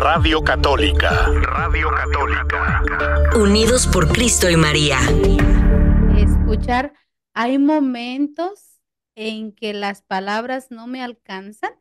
Radio Católica. Radio Católica. Unidos por Cristo y María. Escuchar, hay momentos en que las palabras no me alcanzan.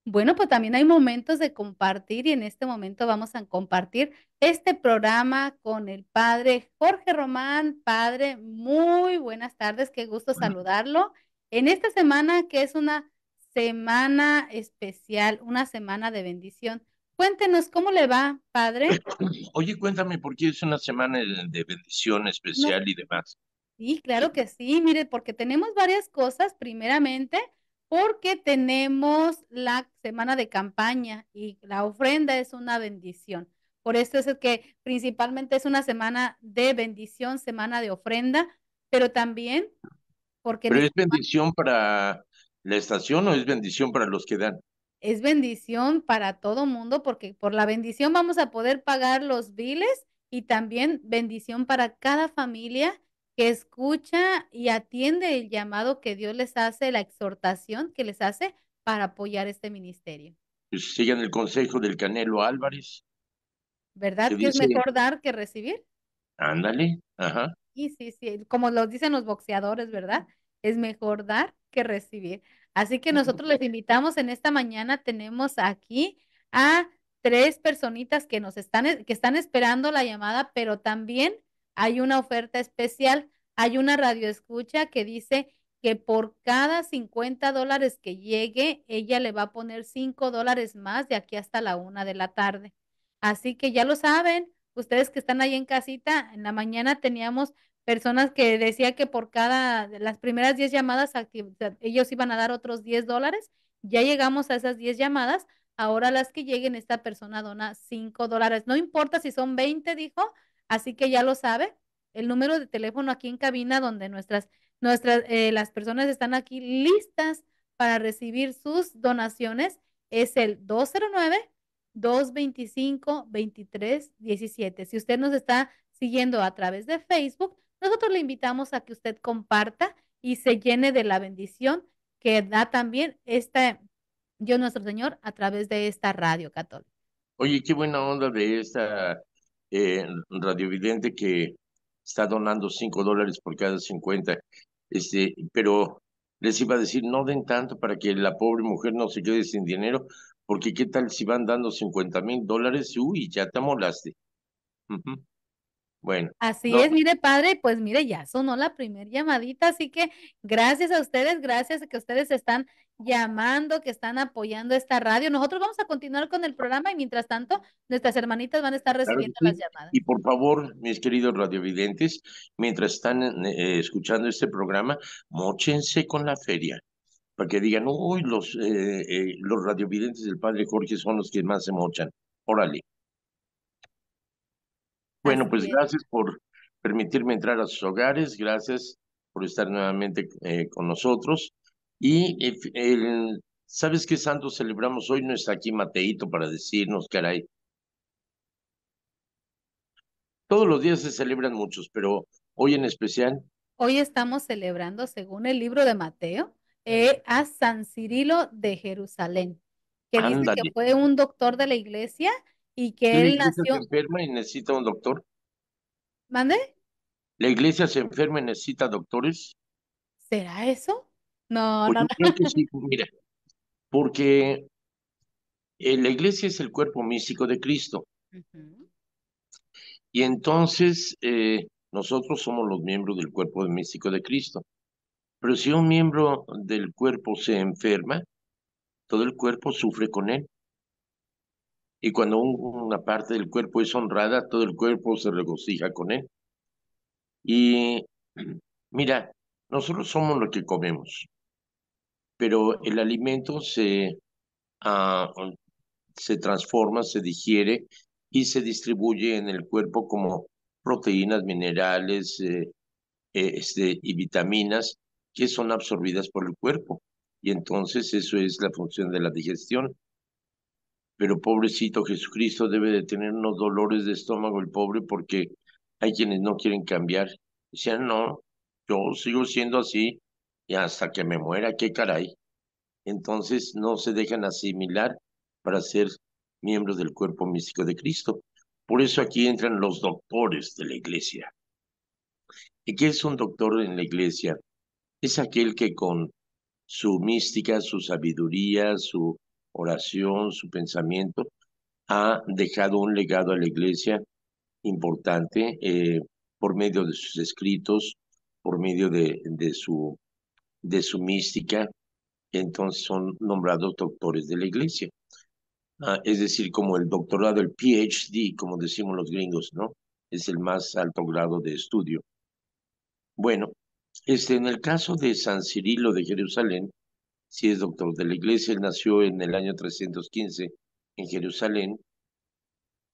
Bueno, pues también hay momentos de compartir y en este momento vamos a compartir este programa con el padre Jorge Román. Padre, muy buenas tardes, qué gusto saludarlo. En esta semana que es una semana especial, una semana de bendición. Cuéntenos cómo le va, padre. Oye, cuéntame por qué es una semana de bendición No. especial y demás. Sí, claro que sí, mire, porque tenemos varias cosas, primeramente, porque tenemos la semana de campaña y la ofrenda es una bendición. Por eso es que principalmente es una semana de bendición, semana de ofrenda, pero también porque en ¿Pero es esta semana bendición para la estación o es bendición para los que dan? es bendición para todo mundo, porque por la bendición vamos a poder pagar los biles y también bendición para cada familia que escucha y atiende el llamado que Dios les hace, la exhortación que les hace para apoyar este ministerio. Pues sigan el consejo del Canelo Álvarez, ¿Verdad que que es dice, mejor dar que recibir? ándale, ajá. Y sí, sí, como lo dicen los boxeadores, ¿verdad? Es mejor dar que recibir. Así que nosotros les invitamos en esta mañana, tenemos aquí a tres personitas que que están esperando la llamada, pero también hay una oferta especial. Hay una radioescucha que dice que por cada $50 que llegue, ella le va a poner $5 más de aquí hasta la 1 de la tarde. Así que ya lo saben, ustedes que están ahí en casita, en la mañana teníamos personas que decía que por de las primeras 10 llamadas ellos iban a dar otros $10. Ya llegamos a esas 10 llamadas. Ahora las que lleguen, esta persona dona $5. No importa si son 20, dijo. Así que ya lo sabe. El número de teléfono aquí en cabina donde las personas están aquí listas para recibir sus donaciones es el 209-225-2317. Si usted nos está siguiendo a través de Facebook, nosotros le invitamos a que usted comparta y se llene de la bendición que da también Dios nuestro Señor a través de esta radio católica. Oye, qué buena onda de esta radiovidente que está donando $5 por cada 50. Pero les iba a decir, no den tanto para que la pobre mujer no se quede sin dinero, porque qué tal si van dando $50,000, uy, ya te amolaste. Ujú. Bueno, Así no, es, mire, padre, pues mire, ya sonó la primer llamadita, así que gracias a ustedes, gracias a que ustedes están llamando, que están apoyando esta radio. Nosotros vamos a continuar con el programa y mientras tanto, nuestras hermanitas van a estar claro que recibiendo las sí. llamadas. Y por favor, mis queridos radiovidentes, mientras están escuchando este programa, móchense con la feria, para que digan, uy, los radiovidentes del Padre Jorge son los que más se mochan. Órale. Bueno, pues Así es. gracias por permitirme entrar a sus hogares, gracias por estar nuevamente con nosotros. ¿Sabes qué santo celebramos hoy? No está aquí Mateito para decirnos, caray. Todos los días se celebran muchos, pero hoy en especial, Hoy estamos celebrando, según el libro de Mateo, a San Cirilo de Jerusalén, que dice que ándale. fue un doctor de la iglesia y ¿Que que la él iglesia se nació. enferma y necesita un doctor? ¿Mande? ¿La iglesia se enferma y necesita doctores? ¿Será eso? No, Pues no, yo no. creo que sí, mira, porque la iglesia es el cuerpo místico de Cristo. Ujú. Y entonces nosotros somos los miembros del cuerpo místico de Cristo. Pero si un miembro del cuerpo se enferma, todo el cuerpo sufre con él. Y cuando una parte del cuerpo es honrada, todo el cuerpo se regocija con él. Y mira, nosotros somos lo que comemos, pero el alimento ah, se transforma, se digiere y se distribuye en el cuerpo como proteínas, minerales, y vitaminas que son absorbidas por el cuerpo. Y entonces eso es la función de la digestión. Pero pobrecito Jesucristo debe de tener unos dolores de estómago el pobre porque hay quienes no quieren cambiar. Dicen, no, yo sigo siendo así y hasta que me muera, qué caray. Entonces no se dejan asimilar para ser miembros del cuerpo místico de Cristo. Por eso aquí entran los doctores de la iglesia. ¿Y qué es un doctor en la iglesia? Es aquel que con su mística, su sabiduría, su oración, su pensamiento, ha dejado un legado a la iglesia importante por medio de sus escritos, por medio de su mística. Entonces son nombrados doctores de la iglesia. Es decir, como el doctorado, el PhD, como decimos los gringos, ¿no? Es el más alto grado de estudio. Bueno, en el caso de San Cirilo de Jerusalén, sí es doctor de la iglesia. Él nació en el año 315 en Jerusalén,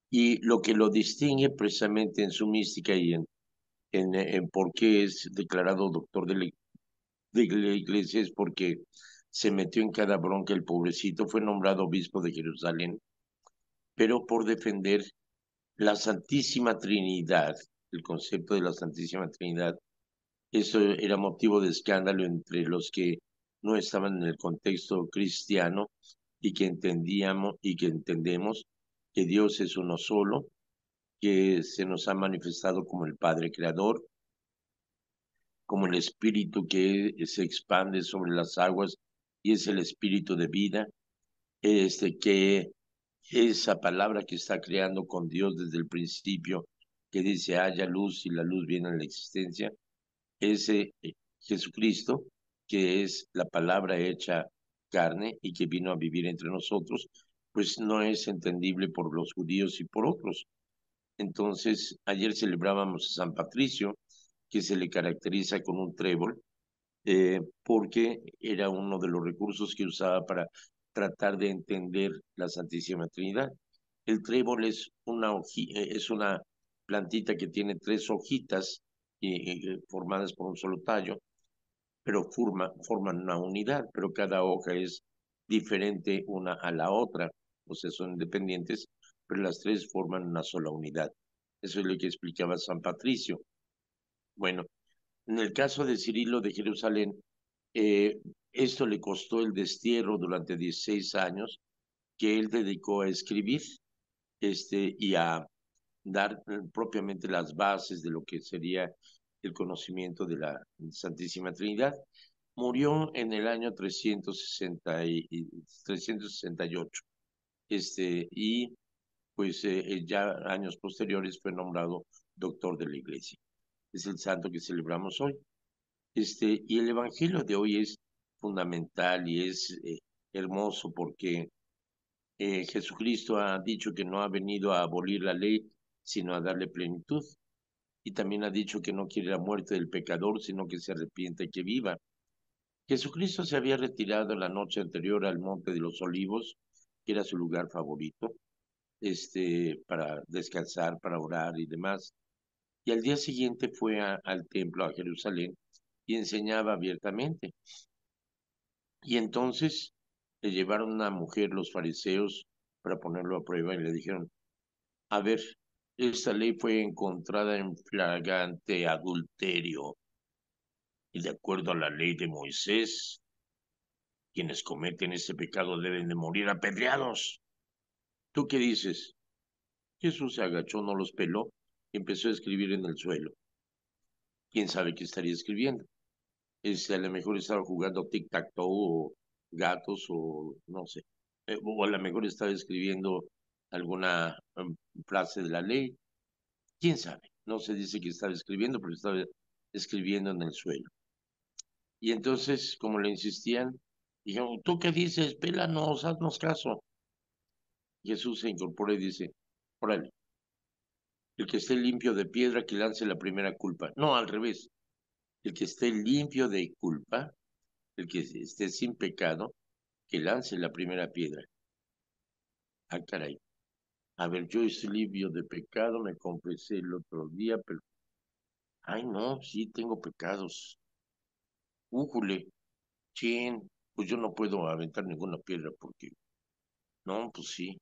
y lo que lo distingue precisamente en su mística y en por qué es declarado doctor de la iglesia es porque se metió en cada bronca el pobrecito. Fue nombrado obispo de Jerusalén, pero por defender la Santísima Trinidad, el concepto de la Santísima Trinidad. Eso era motivo de escándalo entre los que no estaban en el contexto cristiano y que entendíamos y que entendemos que Dios es uno solo, que se nos ha manifestado como el Padre Creador, como el Espíritu que se expande sobre las aguas y es el Espíritu de vida, que esa palabra que está creando con Dios desde el principio, que dice haya luz y la luz viene en la existencia, ese Jesucristo, que es la palabra hecha carne y que vino a vivir entre nosotros, pues no es entendible por los judíos y por otros. Entonces, ayer celebrábamos a San Patricio, que se le caracteriza con un trébol, porque era uno de los recursos que usaba para tratar de entender la Santísima Trinidad. El trébol es una plantita que tiene tres hojitas formadas por un solo tallo, pero forman una unidad, pero cada hoja es diferente una a la otra, o sea, son independientes, pero las tres forman una sola unidad. Eso es lo que explicaba San Patricio. Bueno, en el caso de Cirilo de Jerusalén, eh, esto le costó el destierro durante 16 años que él dedicó a escribir y a dar propiamente las bases de lo que sería el conocimiento de la Santísima Trinidad. Murió en el año 368, y pues ya años posteriores fue nombrado doctor de la iglesia. Es el santo que celebramos hoy. Y el evangelio de hoy es fundamental y es hermoso porque Jesucristo ha dicho que no ha venido a abolir la ley, sino a darle plenitud. Y también ha dicho que no quiere la muerte del pecador, sino que se arrepiente y que viva. Jesucristo se había retirado la noche anterior al Monte de los Olivos, que era su lugar favorito, para descansar, para orar y demás. Y al día siguiente fue al templo, a Jerusalén, y enseñaba abiertamente. Y entonces le llevaron a una mujer los fariseos para ponerlo a prueba y le dijeron, a ver, esta ley fue encontrada en flagrante adulterio y de acuerdo a la ley de Moisés, quienes cometen este pecado deben de morir apedreados. ¿Tú qué dices? Jesús se agachó, no los peló y empezó a escribir en el suelo. ¿Quién sabe qué estaría escribiendo? A lo mejor estaba jugando tic-tac-toe o gatos o no sé. O a lo mejor estaba escribiendo alguna frase de la ley. ¿Quién sabe? No se dice que estaba escribiendo, pero estaba escribiendo en el suelo. Y entonces, como le insistían, dijeron, ¿tú qué dices? Pélanos, haznos caso. Jesús se incorpora y dice, órale, el que esté limpio de piedra que lance la primera culpa. No, al revés. El que esté limpio de culpa, el que esté sin pecado, que lance la primera piedra. Ah, caray. A ver, yo estoy limpio de pecado, me confesé el otro día, pero... Ay, no, sí tengo pecados. Újule, chin, pues yo no puedo aventar ninguna piedra porque... No, pues sí,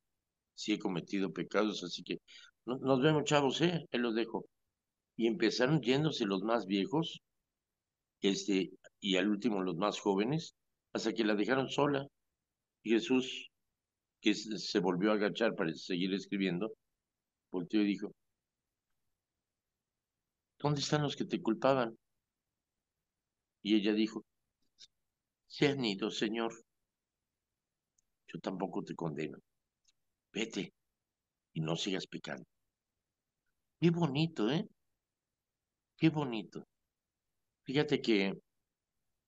sí he cometido pecados, así que... nos vemos, chavos, ¿eh? Ahí los dejo. Y empezaron yéndose los más viejos, y al último los más jóvenes, hasta que la dejaron sola. Y Jesús que se volvió a agachar para seguir escribiendo, volteó y dijo, ¿dónde están los que te culpaban? Y ella dijo, se han ido, Señor. Yo tampoco te condeno. Vete y no sigas pecando. Qué bonito, ¿eh? Qué bonito. Fíjate que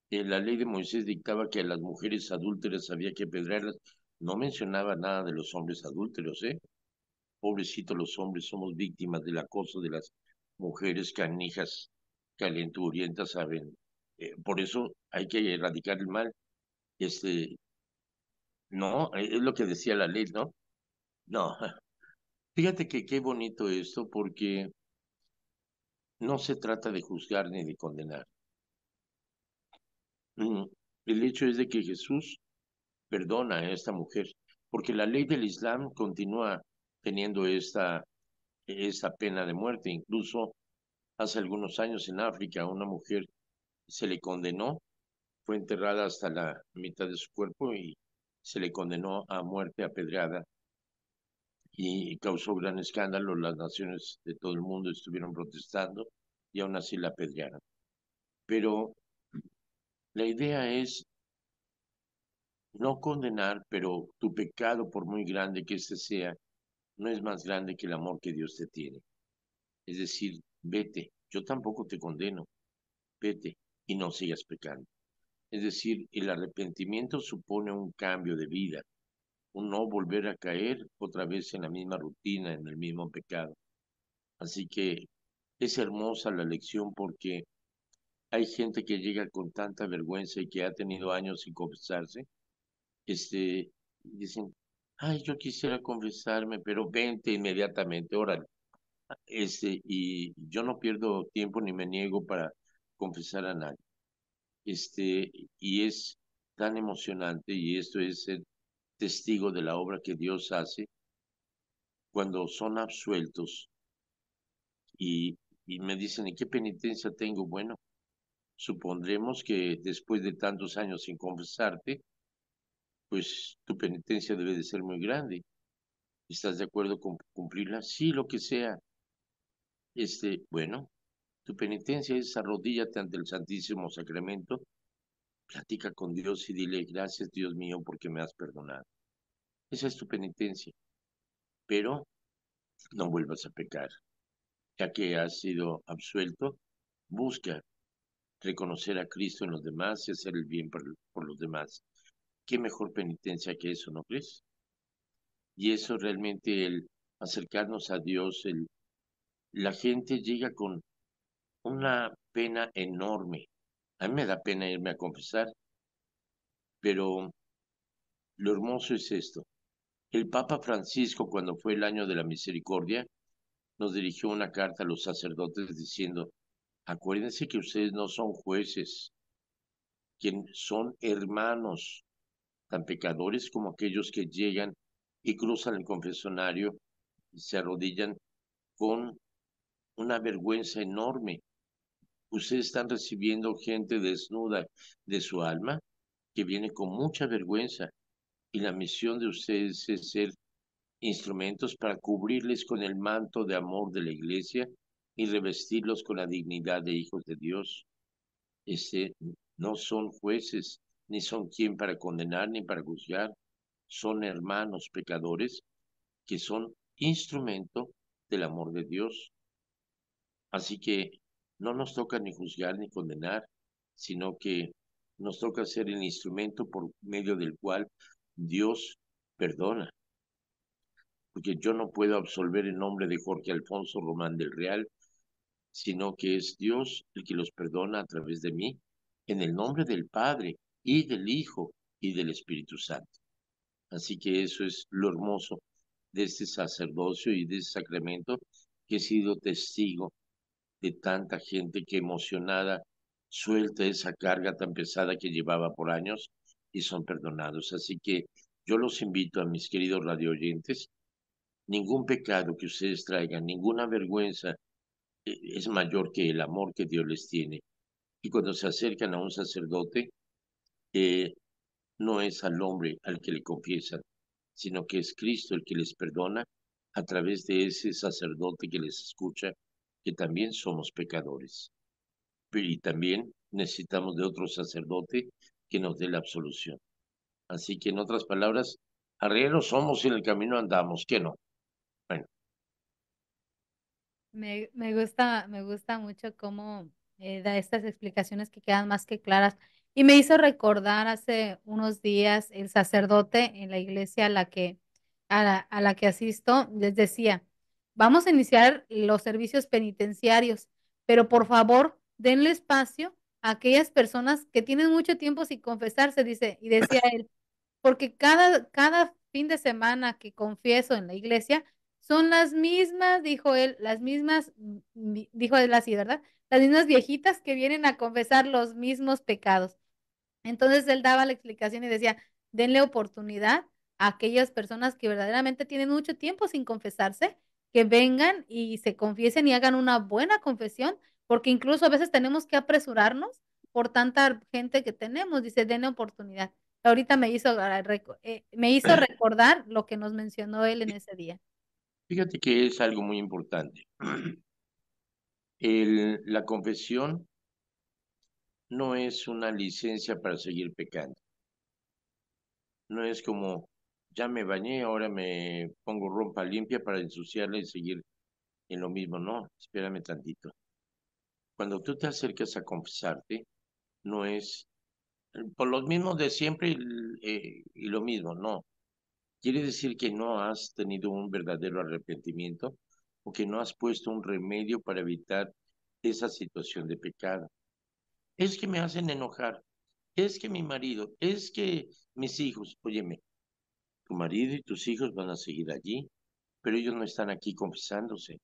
la ley de Moisés dictaba que a las mujeres adúlteras había que apedrearlas. No mencionaba nada de los hombres adúlteros, ¿eh? Pobrecitos los hombres, somos víctimas del acoso de las mujeres canijas, calenturientas, ¿saben? Por eso hay que erradicar el mal. Este, no, es lo que decía la ley, ¿no? No, fíjate que qué bonito esto, porque no se trata de juzgar ni de condenar. Mm, El hecho es de que Jesús perdona a esta mujer, porque la ley del Islam continúa teniendo esta pena de muerte. Incluso hace algunos años en África a una mujer se le condenó, fue enterrada hasta la mitad de su cuerpo y se le condenó a muerte apedreada y causó gran escándalo. Las naciones de todo el mundo estuvieron protestando y aún así la apedrearon. Pero la idea es no condenar, pero tu pecado, por muy grande que éste sea, no es más grande que el amor que Dios te tiene. Es decir, vete, yo tampoco te condeno, vete y no sigas pecando. Es decir, el arrepentimiento supone un cambio de vida, un no volver a caer otra vez en la misma rutina, en el mismo pecado. Así que es hermosa la lección porque hay gente que llega con tanta vergüenza y que ha tenido años sin confesarse, dicen, ay, yo quisiera confesarme, pero vente inmediatamente, órale. Y yo no pierdo tiempo ni me niego para confesar a nadie. Y es tan emocionante y esto es ser testigo de la obra que Dios hace cuando son absueltos y me dicen, ¿y qué penitencia tengo? Bueno, supondremos que después de tantos años sin confesarte, pues tu penitencia debe de ser muy grande. ¿Estás de acuerdo con cumplirla? Sí, lo que sea. Bueno, tu penitencia es arrodíllate ante el Santísimo Sacramento, platica con Dios y dile, gracias Dios mío porque me has perdonado. Esa es tu penitencia, pero no vuelvas a pecar. Ya que has sido absuelto, busca reconocer a Cristo en los demás y hacer el bien por los demás. ¿Qué mejor penitencia que eso, no crees? Y eso realmente, el acercarnos a Dios, la gente llega con una pena enorme. A mí me da pena irme a confesar, pero lo hermoso es esto. El Papa Francisco, cuando fue el año de la misericordia, nos dirigió una carta a los sacerdotes diciendo, acuérdense que ustedes no son jueces, que son hermanos, tan pecadores como aquellos que llegan y cruzan el confesionario y se arrodillan con una vergüenza enorme. Ustedes están recibiendo gente desnuda de su alma que viene con mucha vergüenza y la misión de ustedes es ser instrumentos para cubrirles con el manto de amor de la iglesia y revestirlos con la dignidad de hijos de Dios. Este, no son jueces, ni son quien para condenar ni para juzgar, son hermanos pecadores que son instrumento del amor de Dios. Así que no nos toca ni juzgar ni condenar, sino que nos toca ser el instrumento por medio del cual Dios perdona. Porque yo no puedo absolver en nombre de Jorge Alfonso Román del Real, sino que es Dios el que los perdona a través de mí, en el nombre del Padre y del Hijo y del Espíritu Santo. Así que eso es lo hermoso de este sacerdocio y de este sacramento, que he sido testigo de tanta gente que emocionada suelta esa carga tan pesada que llevaba por años y son perdonados. Así que yo los invito a mis queridos radioyentes, ningún pecado que ustedes traigan, ninguna vergüenza es mayor que el amor que Dios les tiene. Y cuando se acercan a un sacerdote, eh, no es al hombre al que le confiesan, sino que es Cristo el que les perdona a través de ese sacerdote que les escucha, que también somos pecadores. Y también necesitamos de otro sacerdote que nos dé la absolución. Así que, en otras palabras, arrieros somos y en el camino andamos, ¿qué no? Bueno, Me gusta mucho cómo da estas explicaciones que quedan más que claras. Y me hizo recordar hace unos días el sacerdote en la iglesia a la que asisto, les decía, vamos a iniciar los servicios penitenciarios, pero por favor, denle espacio a aquellas personas que tienen mucho tiempo sin confesarse, dice, y decía él, porque cada fin de semana que confieso en la iglesia son las mismas, dijo él, las mismas, dijo él así, ¿verdad? Las mismas viejitas que vienen a confesar los mismos pecados. Entonces él daba la explicación y decía, denle oportunidad a aquellas personas que verdaderamente tienen mucho tiempo sin confesarse, que vengan y se confiesen y hagan una buena confesión, porque incluso a veces tenemos que apresurarnos por tanta gente que tenemos, dice, denle oportunidad. Ahorita me hizo recordar lo que nos mencionó él en ese día. fíjate que es algo muy importante. La confesión no es una licencia para seguir pecando. No es como, ya me bañé, ahora me pongo ropa limpia para ensuciarla y seguir en lo mismo. No, espérame tantito. Cuando tú te acercas a confesarte, no es por los mismos de siempre y lo mismo, no. Quiere decir que no has tenido un verdadero arrepentimiento o que no has puesto un remedio para evitar esa situación de pecado. Es que me hacen enojar, es que mi marido, es que mis hijos, óyeme, tu marido y tus hijos van a seguir allí, pero ellos no están aquí confesándose.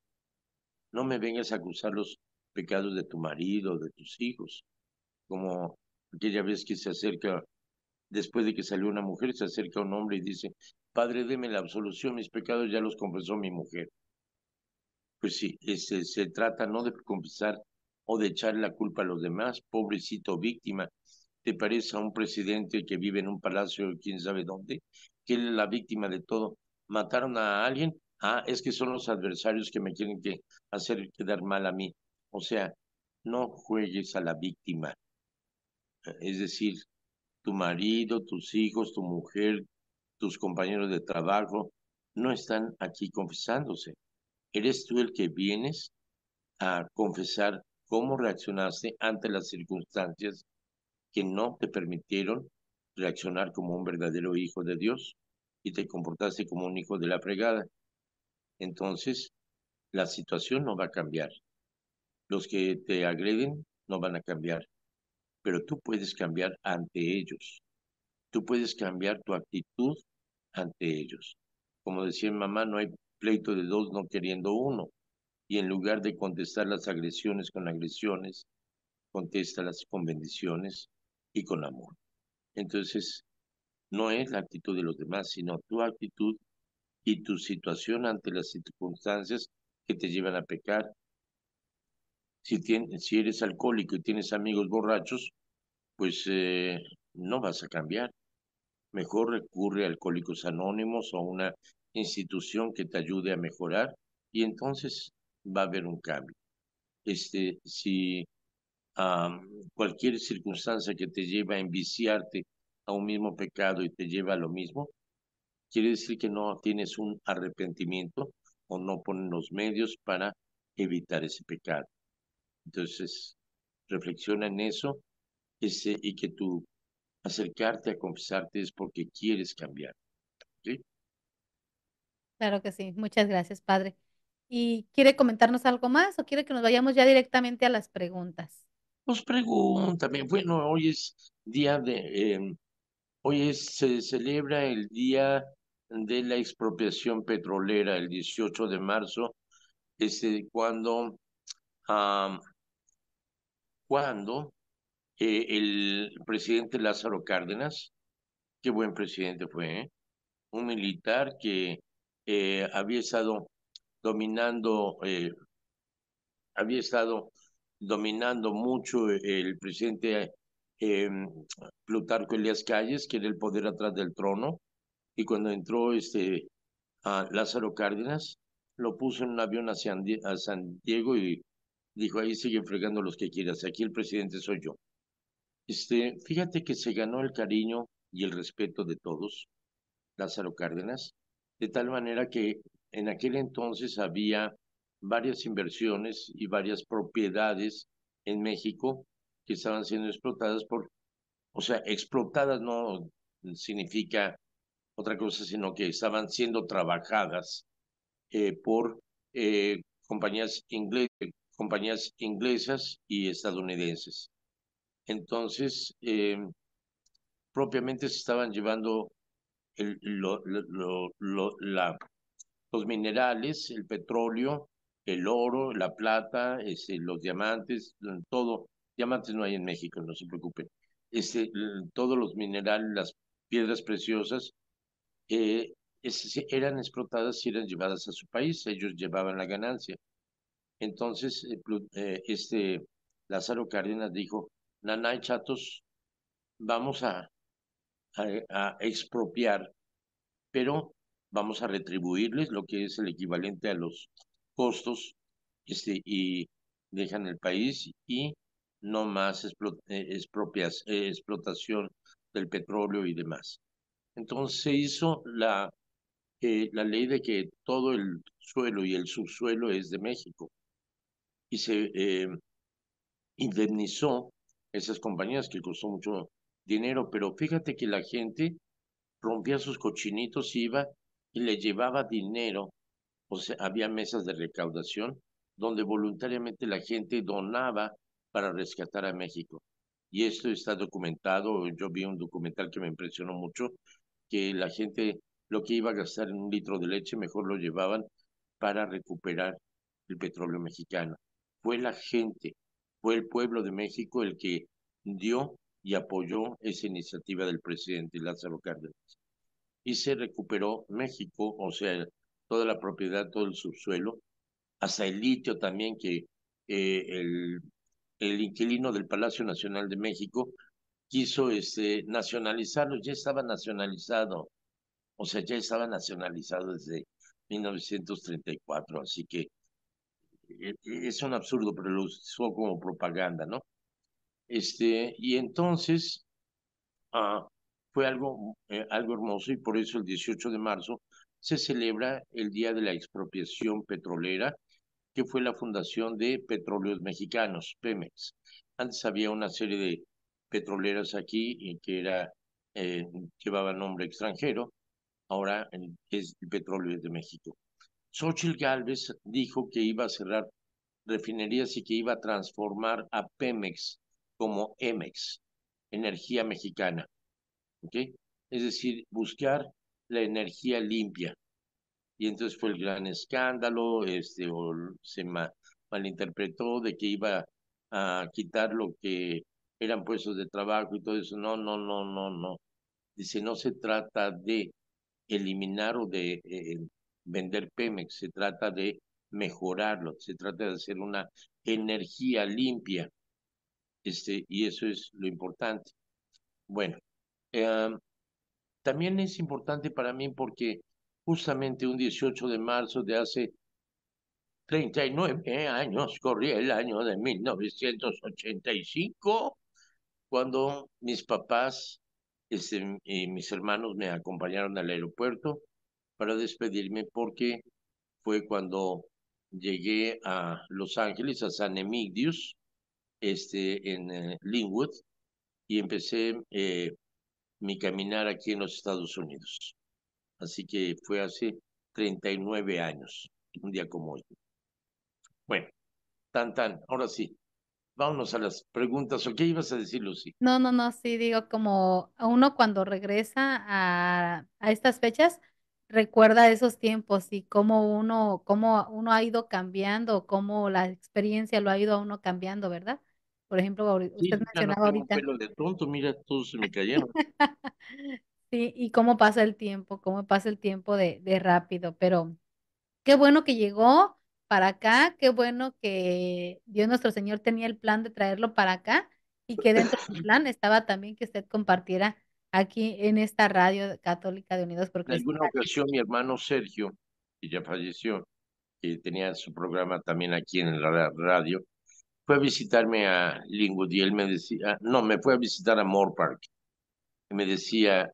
No me vengas a acusar los pecados de tu marido o de tus hijos, como aquella vez que se acerca, después de que salió una mujer, se acerca un hombre y dice, Padre, deme la absolución, mis pecados ya los confesó mi mujer. Pues sí, se trata no de confesar o de echar la culpa a los demás, pobrecito víctima. ¿Te parece a un presidente que vive en un palacio, quién sabe dónde, que él es la víctima de todo? ¿Mataron a alguien? Ah, es que son los adversarios que me quieren hacer quedar mal a mí. O sea, no juegues a la víctima. Es decir, tu marido, tus hijos, tu mujer, tus compañeros de trabajo, no están aquí confesándose. Eres tú el que vienes a confesar cómo reaccionaste ante las circunstancias que no te permitieron reaccionar como un verdadero hijo de Dios y te comportaste como un hijo de la fregada. Entonces, la situación no va a cambiar. Los que te agreden no van a cambiar, pero tú puedes cambiar ante ellos. Tú puedes cambiar tu actitud ante ellos. Como decía mi mamá, no hay pleito de dos no queriendo uno. Y en lugar de contestar las agresiones con agresiones, contéstalas con bendiciones y con amor. Entonces, no es la actitud de los demás, sino tu actitud y tu situación ante las circunstancias que te llevan a pecar. Si eres alcohólico y tienes amigos borrachos, pues no vas a cambiar. Mejor recurre a Alcohólicos Anónimos o a una institución que te ayude a mejorar y entonces va a haber un cambio. Si cualquier circunstancia que te lleva a enviciarte a un mismo pecado y te lleva a lo mismo, quiere decir que no tienes un arrepentimiento o no ponen los medios para evitar ese pecado. Entonces, reflexiona en eso y que tu acercarte a confesarte es porque quieres cambiar. ¿Sí? Claro que sí. Muchas gracias, padre. ¿Y quiere comentarnos algo más o quiere que nos vayamos ya directamente a las preguntas? Pues pregúntame, bueno, se celebra el día de la expropiación petrolera, el 18 de marzo, cuando, ah, cuando el presidente Lázaro Cárdenas, qué buen presidente fue, ¿eh? Un militar que había estado dominando, mucho el presidente eh, Plutarco Elías Calles, que era el poder atrás del trono, y cuando entró a Lázaro Cárdenas, lo puso en un avión a San Diego y dijo, ahí siguen fregando los que quieras, aquí el presidente soy yo. Fíjate que se ganó el cariño y el respeto de todos, Lázaro Cárdenas, de tal manera que en aquel entonces había varias inversiones y varias propiedades en México que estaban siendo explotadas o sea, explotadas no significa otra cosa, sino que estaban siendo trabajadas por compañías inglesas y estadounidenses. Entonces, propiamente se estaban llevando el- lo- la- los minerales, el petróleo, el oro, la plata, los diamantes, todo. Diamantes no hay en México, no se preocupen. Todos los minerales, las piedras preciosas, eh, eran explotadas y eran llevadas a su país. Ellos llevaban la ganancia. Entonces, Lázaro Cárdenas dijo, Nanay chatos, vamos a expropiar, pero vamos a retribuirles lo que es el equivalente a los costos, y dejan el país y no más explotación del petróleo y demás. Entonces se hizo la ley de que todo el suelo y el subsuelo es de México y se indemnizó esas compañías que costó mucho dinero, pero fíjate que la gente rompía sus cochinitos, iba y le llevaba dinero, o sea, había mesas de recaudación donde voluntariamente la gente donaba para rescatar a México. Y esto está documentado, yo vi un documental que me impresionó mucho, que la gente lo que iba a gastar en un litro de leche, mejor lo llevaban para recuperar el petróleo mexicano. Fue la gente, fue el pueblo de México el que dio y apoyó esa iniciativa del presidente Lázaro Cárdenas. Y se recuperó México, o sea, toda la propiedad, todo el subsuelo, hasta el litio también, que eh, el, el inquilino del Palacio Nacional de México quiso nacionalizarlo, ya estaba nacionalizado, o sea, ya estaba nacionalizado desde 1934, así que es un absurdo, pero lo usó como propaganda, ¿no? Y entonces ah, fue algo hermoso y por eso el 18 de marzo se celebra el Día de la Expropiación Petrolera, que fue la fundación de Petróleos Mexicanos, Pemex. Antes había una serie de petroleras aquí eh, llevaba nombre extranjero, ahora es el petróleo de México. Xochitl Gálvez dijo que iba a cerrar refinerías y que iba a transformar a Pemex como Emex, Energía Mexicana, ¿ok? Es decir, buscar la energía limpia. Y entonces fue el gran escándalo, malinterpretó de que iba a quitar lo que eran puestos de trabajo y todo eso. No, no, no, no, no. Dice, no se trata de eliminar o de vender Pemex, se trata de mejorarlo, se trata de hacer una energía limpia, y eso es lo importante. Bueno, eh, también es importante para mí porque justamente un 18 de marzo de hace 39 años, corría el año de 1985, cuando mis papás y mis hermanos me acompañaron al aeropuerto para despedirme porque fue cuando llegué a Los Ángeles, a San Emilius, en Linwood, y empecé mi caminar aquí en los Estados Unidos. Así que fue hace 39 años, un día como hoy. Bueno, ahora sí, vámonos a las preguntas. ¿O qué ibas a decir, Lucy? No, no, no, sí, digo, como a uno cuando regresa a estas fechas, recuerda esos tiempos y cómo uno ha ido cambiando, cómo la experiencia lo ha ido a uno cambiando, ¿verdad? Por ejemplo, usted Sí, ya no mencionaba tengo un ahorita. pelo de tonto, mira, todos se me cayeron. Sí, y cómo pasa el tiempo, cómo pasa el tiempo de rápido, pero qué bueno que llegó para acá, qué bueno que Dios nuestro Señor tenía el plan de traerlo para acá y que dentro del plan estaba también que usted compartiera aquí en esta radio católica de Unidos por En Cristo. alguna ocasión mi hermano Sergio, que ya falleció, que tenía su programa también aquí en la radio, fue a visitarme a Linwood y él me decía, no, me fue a visitar a Moore Park, y me decía,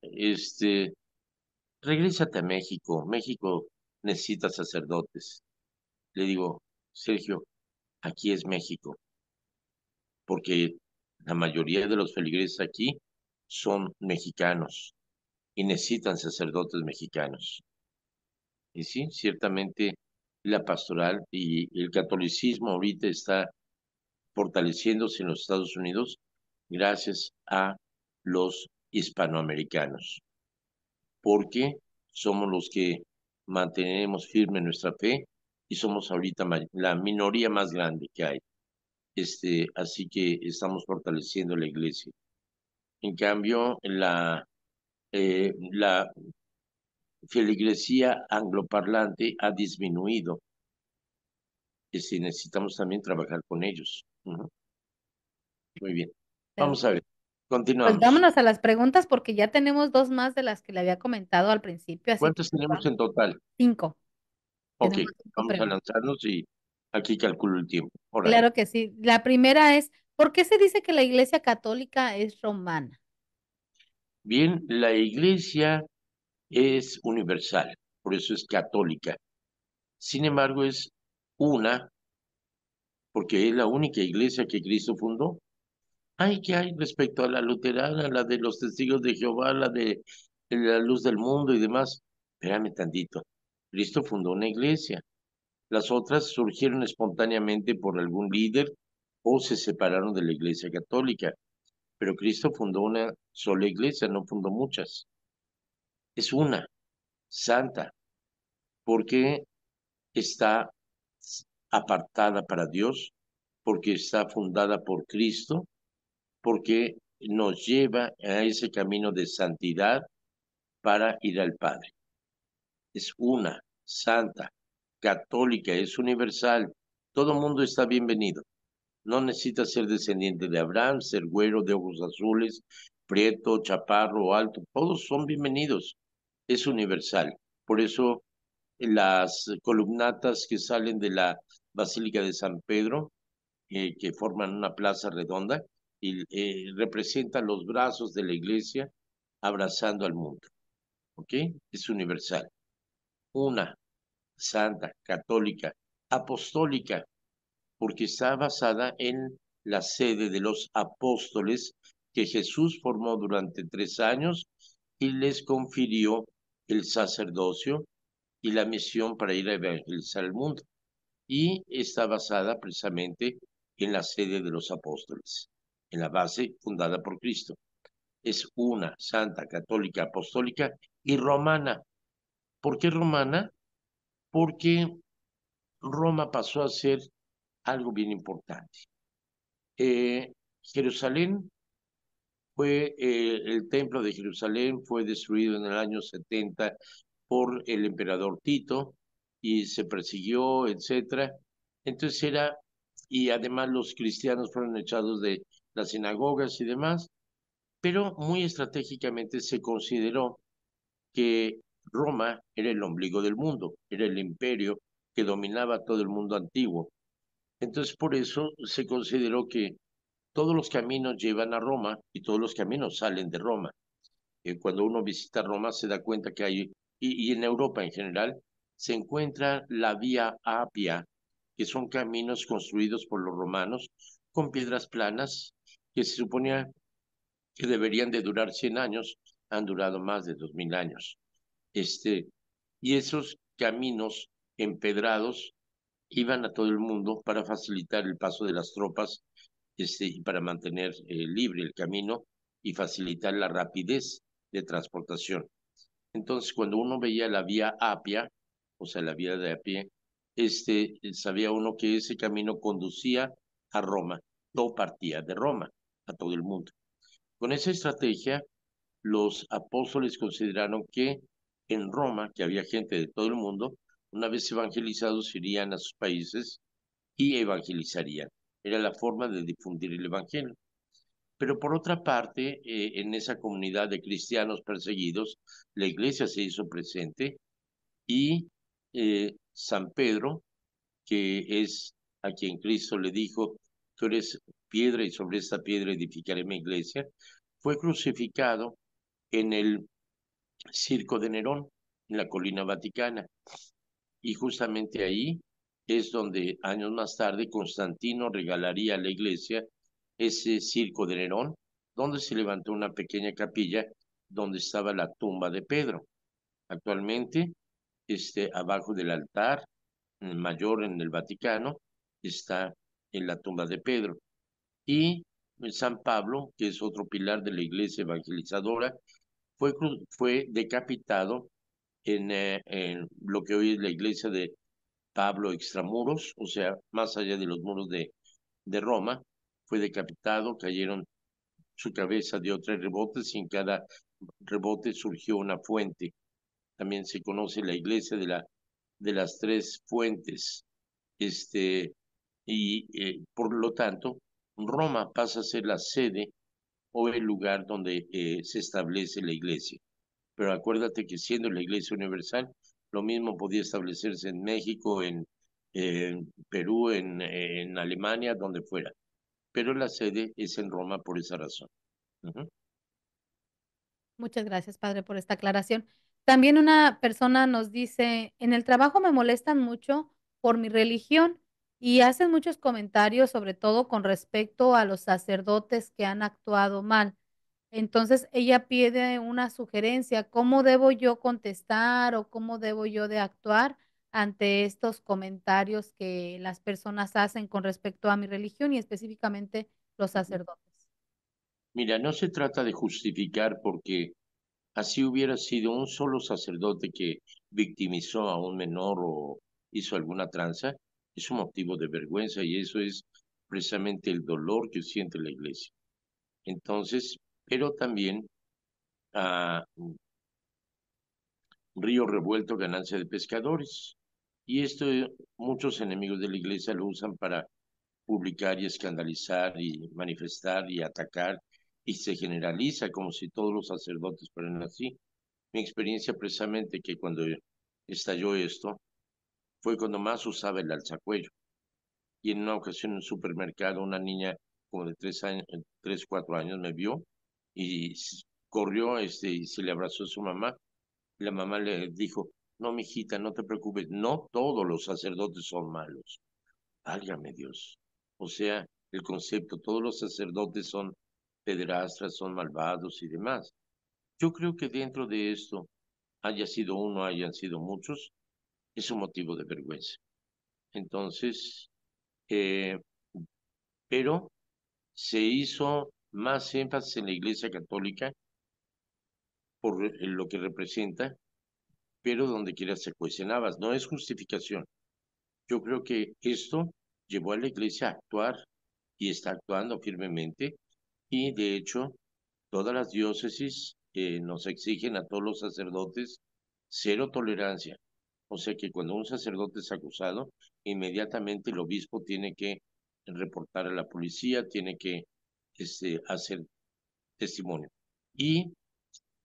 regrésate a México, México necesita sacerdotes. Le digo, Sergio, aquí es México, porque la mayoría de los feligreses aquí son mexicanos y necesitan sacerdotes mexicanos. Y sí, ciertamente la pastoral y el catolicismo ahorita está fortaleciéndose en los Estados Unidos gracias a los hispanoamericanos, porque somos los que mantenemos firme nuestra fe y somos ahorita la minoría más grande que hay. Así que estamos fortaleciendo la iglesia. En cambio, la feligresía angloparlante ha disminuido. Necesitamos también trabajar con ellos. Ujú. Muy bien. Vamos a ver. Pues Continuamos. vámonos a las preguntas porque ya tenemos dos más de las que le había comentado al principio, así que ¿Cuántos tenemos en total? cinco. Ok, Tenemos cinco vamos a preguntas. lanzarnos y aquí calculo el tiempo. Órale. Claro que sí. La primera es, ¿por qué se dice que la Iglesia Católica es romana? Bien, la iglesia es universal, por eso es católica. Sin embargo, es una, porque es la única iglesia que Cristo fundó. Ay, ¿qué hay respecto a la luterana, la de los testigos de Jehová, la de la luz del mundo y demás? Espérame tantito. Cristo fundó una iglesia. Las otras surgieron espontáneamente por algún líder o se separaron de la iglesia católica. Pero Cristo fundó una sola iglesia, no fundó muchas. Es una, santa, porque está apartada para Dios, porque está fundada por Cristo, porque nos lleva a ese camino de santidad para ir al Padre. Es una, santa, católica, es universal. Todo mundo está bienvenido. No necesita ser descendiente de Abraham, ser güero de ojos azules, prieto, chaparro o alto. Todos son bienvenidos. Es universal. Por eso las columnatas que salen de la Basílica de San Pedro, que forman una plaza redonda, y representan los brazos de la iglesia abrazando al mundo. ¿Ok? Es universal. Una, santa, católica, apostólica, porque está basada en la sede de los apóstoles que Jesús formó durante 3 años y les confirió el sacerdocio y la misión para ir a evangelizar el mundo. Y está basada precisamente en la sede de los apóstoles, en la base fundada por Cristo. Es una, santa, católica, apostólica y romana. ¿Por qué romana? Porque Roma pasó a ser algo bien importante. Jerusalén el templo de Jerusalén fue destruido en el año 70 por el emperador Tito y se persiguió, etcétera. Entonces y además los cristianos fueron echados de las sinagogas y demás, pero muy estratégicamente se consideró que Roma era el ombligo del mundo, era el imperio que dominaba todo el mundo antiguo. Entonces por eso se consideró que todos los caminos llevan a Roma y todos los caminos salen de Roma. Cuando uno visita Roma se da cuenta que hay, y en Europa en general, se encuentra la Vía Apia, que son caminos construidos por los romanos con piedras planas que se suponía que deberían de durar 100 años, han durado más de 2000 años. Y esos caminos empedrados iban a todo el mundo para facilitar el paso de las tropas y para mantener libre el camino y facilitar la rapidez de transportación. Entonces, cuando uno veía la vía Apia, o sea, la vía de a pie, sabía uno que ese camino conducía a Roma, no partía de Roma a todo el mundo. Con esa estrategia, los apóstoles consideraron que en Roma, que había gente de todo el mundo, una vez evangelizados irían a sus países y evangelizarían. Era la forma de difundir el evangelio. Pero por otra parte, en esa comunidad de cristianos perseguidos, la iglesia se hizo presente y San Pedro, que es a quien Cristo le dijo, tú eres piedra y sobre esta piedra edificaré mi iglesia, fue crucificado en el Circo de Nerón, en la colina vaticana. Y justamente ahí es donde años más tarde Constantino regalaría a la iglesia ese Circo de Nerón, donde se levantó una pequeña capilla donde estaba la tumba de Pedro. Actualmente, abajo del altar mayor en el Vaticano, está en la tumba de Pedro. Y San Pablo, que es otro pilar de la iglesia evangelizadora, fue decapitado en lo que hoy es la iglesia de Pablo Extramuros, o sea, más allá de los muros de Roma, fue decapitado, cayeron su cabeza dio 3 rebotes y en cada rebote surgió una fuente. También se conoce la iglesia de las 3 fuentes. Por lo tanto, Roma pasa a ser la sede o el lugar donde se establece la iglesia. Pero acuérdate que siendo la iglesia universal, lo mismo podía establecerse en México, en Perú, en Alemania, donde fuera. Pero la sede es en Roma por esa razón. Ujú. Muchas gracias, padre, por esta aclaración. También una persona nos dice, en el trabajo me molestan mucho por mi religión y hacen muchos comentarios, sobre todo con respecto a los sacerdotes que han actuado mal. Entonces ella pide una sugerencia, ¿cómo debo yo contestar o cómo debo yo de actuar ante estos comentarios que las personas hacen con respecto a mi religión y específicamente los sacerdotes? Mira, no se trata de justificar porque así hubiera sido un solo sacerdote que victimizó a un menor o hizo alguna tranza, es un motivo de vergüenza y eso es precisamente el dolor que siente la iglesia. Entonces, pero también a río revuelto, ganancia de pescadores. Y esto muchos enemigos de la iglesia lo usan para publicar y escandalizar y manifestar y atacar y se generaliza como si todos los sacerdotes fueran así. Mi experiencia precisamente que cuando estalló esto fue cuando más usaba el alzacuello. Y en una ocasión en un supermercado una niña como de 3 años, 3, 4 años me vio y corrió y se le abrazó a su mamá. La mamá le dijo, no, mijita, no te preocupes, no todos los sacerdotes son malos. Válgame Dios. O sea, el concepto, todos los sacerdotes son pederastras, son malvados y demás. Yo creo que dentro de esto, haya sido uno, hayan sido muchos, es un motivo de vergüenza. Entonces, eh, pero se hizo más énfasis en la Iglesia Católica por lo que representa, pero donde quiera se cuestionaba. No es justificación. Yo creo que esto llevó a la Iglesia a actuar y está actuando firmemente y de hecho todas las diócesis nos exigen a todos los sacerdotes cero tolerancia. O sea que cuando un sacerdote es acusado, inmediatamente el obispo tiene que reportar a la policía, tiene que hacer testimonio. Y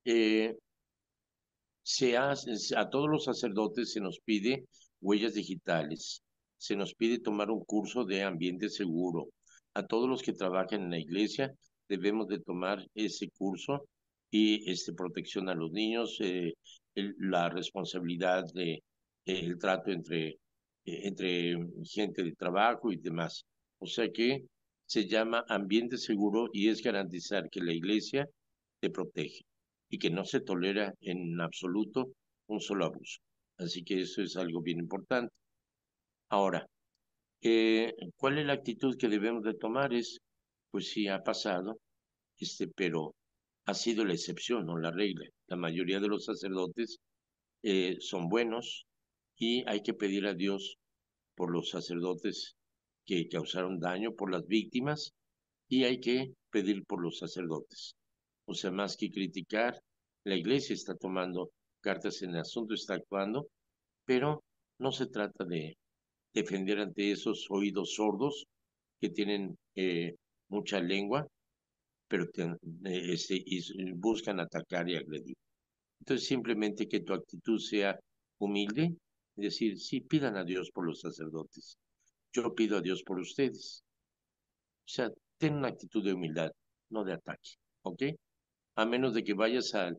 eh, a todos los sacerdotes se nos pide huellas digitales, se nos pide tomar un curso de ambiente seguro. A todos los que trabajan en la iglesia debemos de tomar ese curso y protección a los niños, la responsabilidad de el trato entre gente de trabajo y demás. O sea que se llama ambiente seguro y es garantizar que la iglesia te protege y que no se tolera en absoluto un solo abuso. Así que eso es algo bien importante. Ahora, ¿cuál es la actitud que debemos de tomar? Pues sí, ha pasado, pero ha sido la excepción, no la regla. La mayoría de los sacerdotes son buenos y hay que pedir a Dios por los sacerdotes que causaron daño, por las víctimas, y hay que pedir por los sacerdotes. O sea, más que criticar, la iglesia está tomando cartas en el asunto, está actuando, pero no se trata de defender ante esos oídos sordos que tienen mucha lengua pero buscan atacar y agredir. Entonces, simplemente que tu actitud sea humilde, es decir, sí, pidan a Dios por los sacerdotes. Yo pido a Dios por ustedes. O sea, ten una actitud de humildad, no de ataque, ¿ok? A menos de que vayas a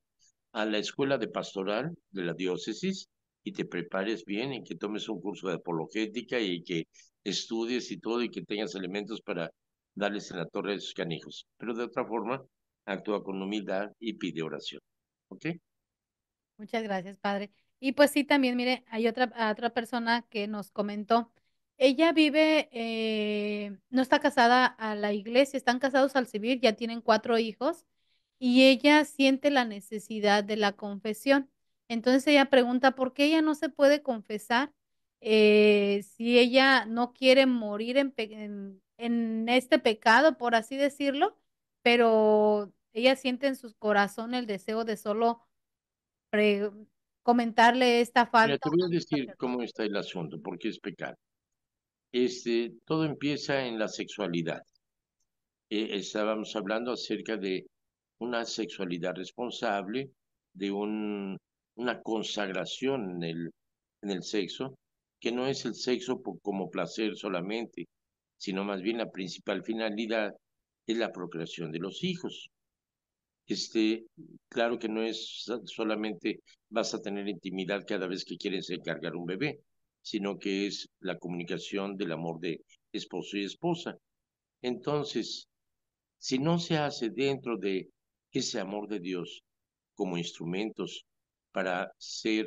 la escuela de pastoral de la diócesis y te prepares bien y que tomes un curso de apologética y que estudies y todo y que tengas elementos para darles en la torre de sus canijos. Pero de otra forma, actúa con humildad y pide oración, ¿ok? Muchas gracias, padre. Y pues sí, también, mire, hay otra persona que nos comentó. Ella vive, no está casada a la iglesia, están casados al civil, ya tienen 4 hijos y ella siente la necesidad de la confesión. Entonces ella pregunta por qué ella no se puede confesar si ella no quiere morir en este pecado, por así decirlo, pero ella siente en su corazón el deseo de solo pre- comentarle esta Mira, falta te voy a a un decir cómo sacerdote. está el asunto, porque es pecado. Todo empieza en la sexualidad. Estábamos hablando acerca de una sexualidad responsable, de una consagración en el sexo, que no es el sexo como placer solamente, sino más bien la principal finalidad es la procreación de los hijos. Claro que no es solamente vas a tener intimidad cada vez que quieres encargar un bebé, sino que es la comunicación del amor de esposo y esposa. Entonces, si no se hace dentro de ese amor de Dios como instrumentos para ser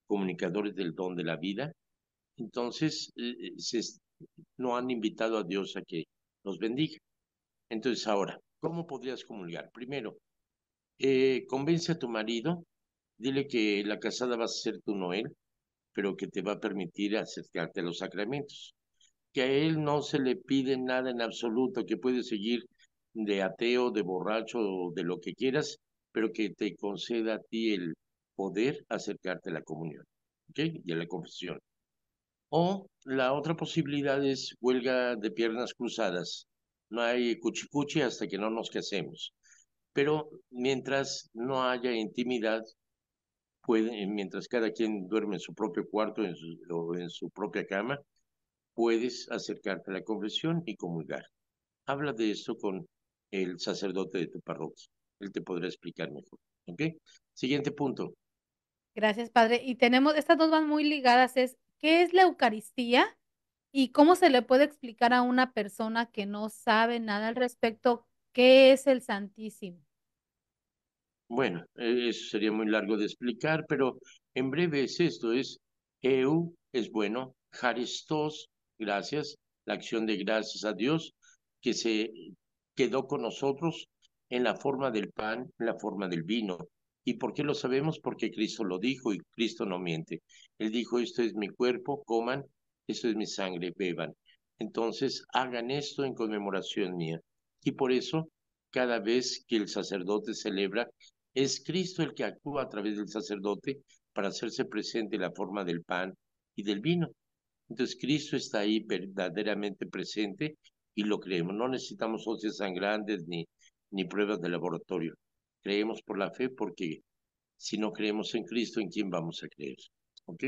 comunicadores del don de la vida, entonces no han invitado a Dios a que los bendiga. Entonces, ahora, ¿cómo podrías comulgar? Primero, convence a tu marido, dile que la casada va a ser tu Noel, pero que te va a permitir acercarte a los sacramentos. Que a él no se le pide nada en absoluto, que puede seguir de ateo, de borracho, o de lo que quieras, pero que te conceda a ti el poder acercarte a la comunión, ¿ok? Y a la confesión. O la otra posibilidad es huelga de piernas cruzadas. No hay cuchicuchi hasta que no nos casemos. Pero mientras no haya intimidad, mientras cada quien duerme en su propio cuarto o en su propia cama, puedes acercarte a la confesión y comulgar. Habla de esto con el sacerdote de tu parroquia. Él te podrá explicar mejor. ¿Ok? Siguiente punto. Gracias, padre. Y tenemos, estas dos van muy ligadas, ¿qué es la Eucaristía? ¿Y cómo se le puede explicar a una persona que no sabe nada al respecto qué es el Santísimo? Bueno, eso sería muy largo de explicar, pero en breve es esto, es bueno, Haristos, gracias, la acción de gracias a Dios que se quedó con nosotros en la forma del pan, en la forma del vino. ¿Y por qué lo sabemos? Porque Cristo lo dijo y Cristo no miente. Él dijo, esto es mi cuerpo, coman, esto es mi sangre, beban. Entonces, hagan esto en conmemoración mía. Y por eso, cada vez que el sacerdote celebra, es Cristo el que actúa a través del sacerdote para hacerse presente en la forma del pan y del vino. Entonces Cristo está ahí verdaderamente presente y lo creemos. No necesitamos hostias sangrantes ni pruebas de laboratorio. Creemos por la fe porque si no creemos en Cristo, ¿en quién vamos a creer? ¿Ok?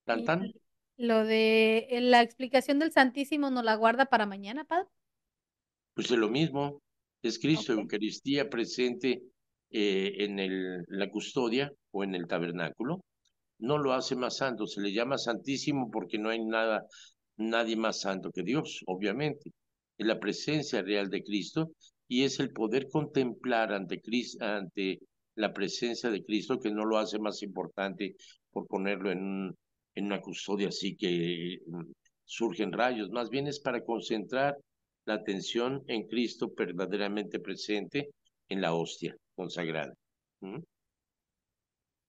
¿Tan Y tan? lo de la explicación del Santísimo nos la guarda para mañana, padre. Pues es lo mismo. Es Cristo, Ok. Eucaristía presente en la custodia o en el tabernáculo. No lo hace más santo, se le llama santísimo porque no hay nadie más santo que Dios, obviamente. Es la presencia real de Cristo y es el poder contemplar ante Cristo, ante la presencia de Cristo que no lo hace más importante por ponerlo en una custodia así que surgen rayos, más bien es para concentrar la atención en Cristo verdaderamente presente en la hostia consagrada. ¿Mm?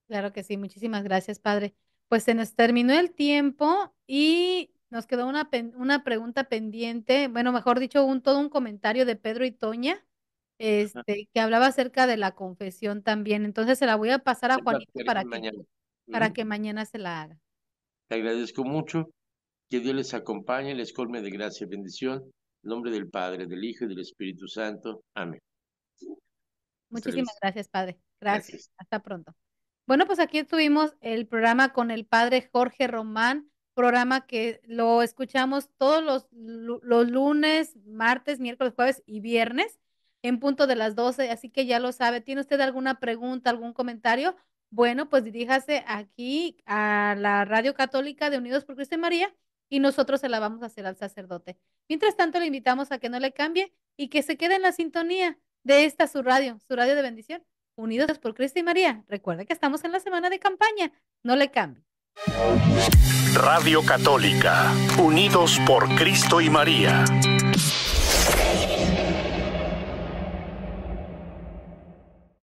Claro que sí, muchísimas gracias, padre. Pues se nos terminó el tiempo y nos quedó una pregunta pendiente, bueno, mejor dicho, todo un comentario de Pedro y Toña, que hablaba acerca de la confesión también. Entonces se la voy a pasar a Se Juanito platicaré mañana. para ¿Mm? que mañana se la haga. Te agradezco mucho. Que Dios les acompañe, les colme de gracia y bendición. En nombre del Padre, del Hijo y del Espíritu Santo. Amén. Muchísimas Ustedes, gracias, Padre. Gracias. gracias. Hasta pronto. Bueno, pues aquí estuvimos el programa con el Padre Jorge Román, programa que lo escuchamos todos los lunes, martes, miércoles, jueves y viernes en punto de las 12, así que ya lo sabe. ¿Tiene usted alguna pregunta, algún comentario? Bueno, pues diríjase aquí a la Radio Católica de Unidos por Cristo y María y nosotros se la vamos a hacer al sacerdote. Mientras tanto, le invitamos a que no le cambie y que se quede en la sintonía de esta su radio de bendición. Unidos por Cristo y María. Recuerde que estamos en la semana de campaña. No le cambie. Radio Católica, Unidos por Cristo y María.